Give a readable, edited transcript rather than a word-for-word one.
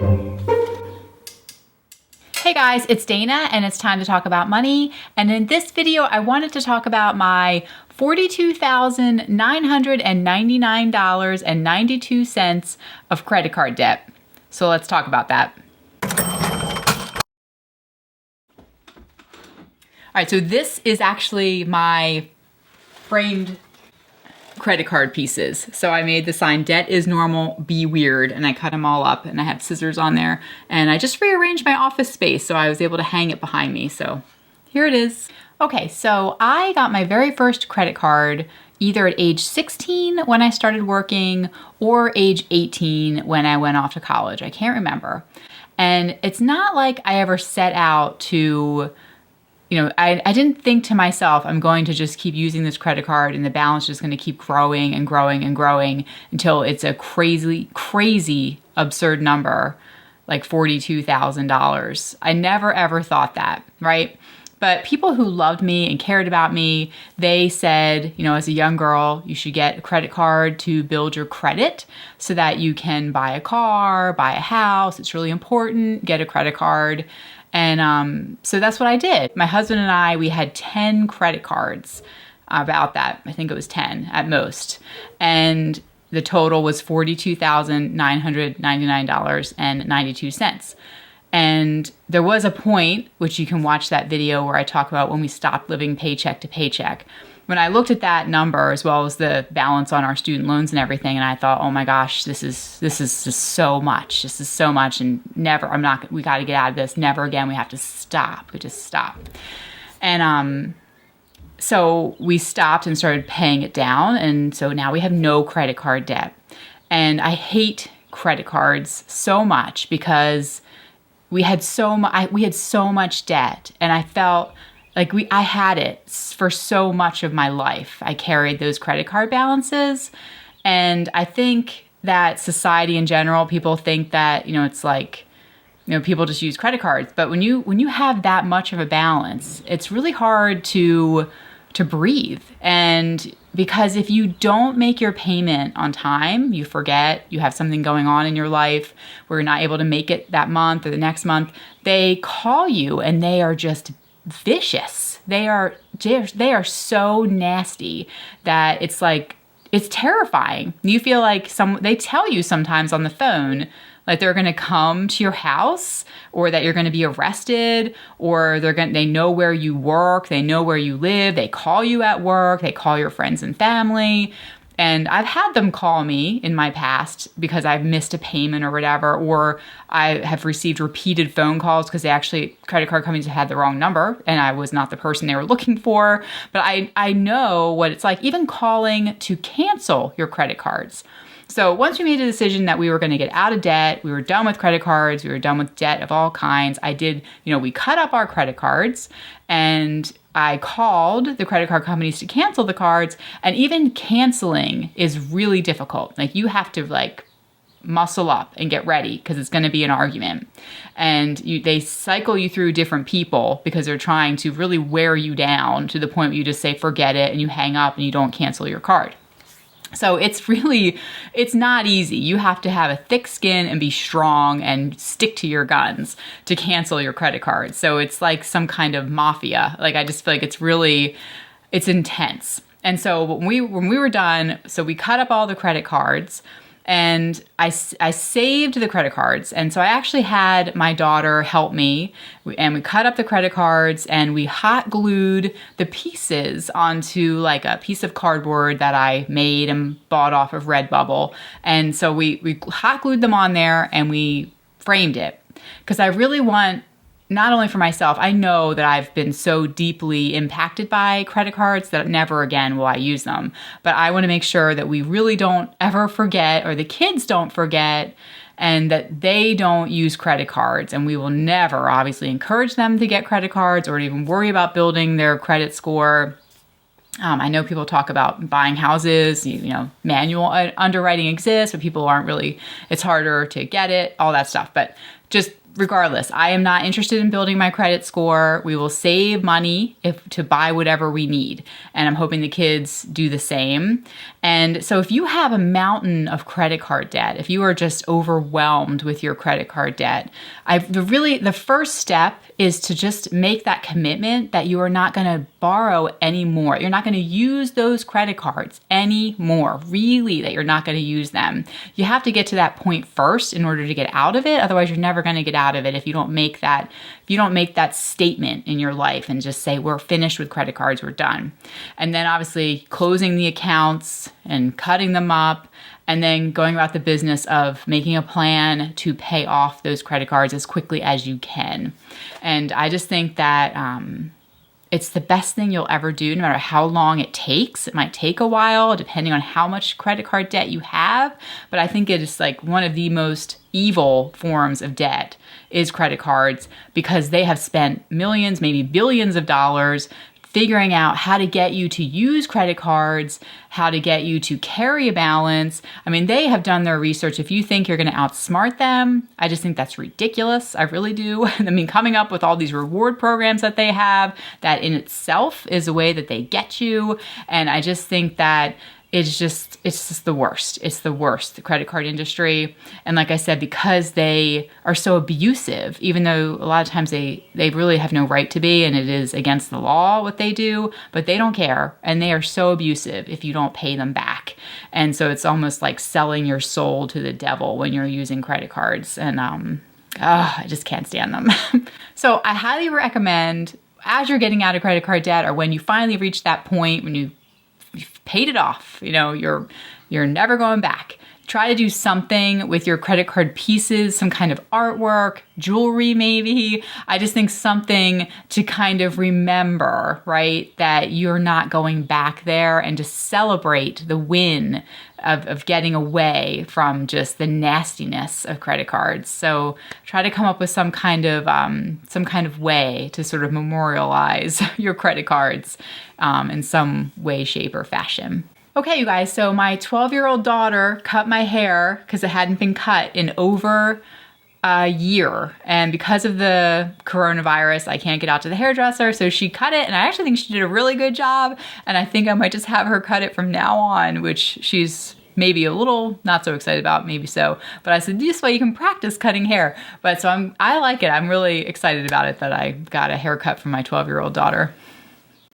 Hey guys, it's Dana and it's time to talk about money. And in this video, I wanted to talk about my $42,999.92 of credit card debt. So let's talk about that. All right, so this is actually my framed credit card pieces. So I made the sign, debt is normal, be weird, and I cut them all up and I have scissors on there and I just rearranged my office space so I was able to hang it behind me. So here it is. Okay, so I got my very first credit card either at age 16 when I started working or age 18 when I went off to college. I can't remember. And it's not like I ever set out to, I didn't think to myself, I'm going to just keep using this credit card and the balance is just going to keep growing and growing and growing until it's a crazy, crazy, absurd number, like $42,000. I never, ever thought that, right? But people who loved me and cared about me, they said, as a young girl, you should get a credit card to build your credit so that you can buy a car, buy a house. It's really important. Get a credit card. And so that's what I did. My husband and I, we had 10 credit cards, about that. I think it was 10 at most. And the total was $42,999.92. And there was a point, which you can watch that video where I talk about when we stopped living paycheck to paycheck. When I looked at that number, as well as the balance on our student loans and everything, and I thought, oh my gosh, this is just so much. This is so much, and we got to get out of this. Never again. We have to stop. We just stop. And so we stopped and started paying it down, and so now we have no credit card debt. And I hate credit cards so much because we had so much debt, and I felt like I had it for so much of my life. I carried those credit card balances. And I think that society in general, people think that, it's like, people just use credit cards. But when you have that much of a balance, it's really hard to breathe. And because if you don't make your payment on time, you forget, you have something going on in your life where you're not able to make it that month or the next month, they call you and they are just vicious. They are so nasty that it's like, it's terrifying. You feel like they tell you sometimes on the phone, like they're going to come to your house or that you're going to be arrested or they know where you work. They know where you live. They call you at work. They call your friends and family. And I've had them call me in my past because I've missed a payment or whatever, or I have received repeated phone calls because credit card companies had the wrong number and I was not the person they were looking for. But I know what it's like, even calling to cancel your credit cards. So once we made a decision that we were going to get out of debt, we were done with credit cards, we were done with debt of all kinds. We cut up our credit cards and I called the credit card companies to cancel the cards, and even canceling is really difficult. Like you have to muscle up and get ready because it's going to be an argument. And they cycle you through different people because they're trying to really wear you down to the point where you just say, forget it, and you hang up and you don't cancel your card. So it's not easy. You have to have a thick skin and be strong and stick to your guns to cancel your credit card. So it's like some kind of mafia. Like I just feel like it's intense. And so when we were done, so we cut up all the credit cards. And I saved the credit cards. And so I actually had my daughter help me. And we cut up the credit cards and we hot glued the pieces onto like a piece of cardboard that I made and bought off of Redbubble. And so we hot glued them on there and we framed it. Because I really want, not only for myself, I know that I've been so deeply impacted by credit cards that never again will I use them. But I want to make sure that we really don't ever forget, or the kids don't forget, and that they don't use credit cards. And we will never obviously encourage them to get credit cards or even worry about building their credit score. I know people talk about buying houses, manual underwriting exists, but people aren't really, it's harder to get it, all that stuff. But just regardless, I am not interested in building my credit score. We will save money to buy whatever we need. And I'm hoping the kids do the same. And so if you have a mountain of credit card debt, if you are just overwhelmed with your credit card debt, the first step is to just make that commitment that you are not going to borrow anymore. You're not going to use those credit cards anymore. Really, that you're not going to use them. You have to get to that point first in order to get out of it. Otherwise, you're never going to get out of it if you don't make that statement in your life and just say, we're finished with credit cards, we're done. And then obviously closing the accounts and cutting them up, and then going about the business of making a plan to pay off those credit cards as quickly as you can. And I just think that it's the best thing you'll ever do, no matter how long it takes. It might take a while, depending on how much credit card debt you have. But I think it is like one of the most evil forms of debt is credit cards, because they have spent millions, maybe billions of dollars figuring out how to get you to use credit cards, how to get you to carry a balance. I mean, they have done their research. If you think you're going to outsmart them, I just think that's ridiculous. I really do. I mean, coming up with all these reward programs that they have, that in itself is a way that they get you. And I just think that it's just the worst. It's the worst, the credit card industry. And like I said, because they are so abusive, even though a lot of times they really have no right to be, and it is against the law what they do, but they don't care. And they are so abusive if you don't pay them back. And so it's almost like selling your soul to the devil when you're using credit cards. And I just can't stand them. So I highly recommend, as you're getting out of credit card debt, or when you finally reach that point when you've paid it off, you're never going back. Try to do something with your credit card pieces, some kind of artwork, jewelry maybe. I just think something to kind of remember, right, that you're not going back there, and to celebrate the win of getting away from just the nastiness of credit cards. So try to come up with some kind of way to sort of memorialize your credit cards in some way, shape, or fashion. Okay, you guys, so my 12-year-old daughter cut my hair because it hadn't been cut in over a year. And because of the coronavirus, I can't get out to the hairdresser, so she cut it, and I actually think she did a really good job. And I think I might just have her cut it from now on, which she's maybe a little not so excited about, maybe so. But I said, this way you can practice cutting hair. But so I like it. I'm really excited about it that I got a haircut from my 12-year-old daughter.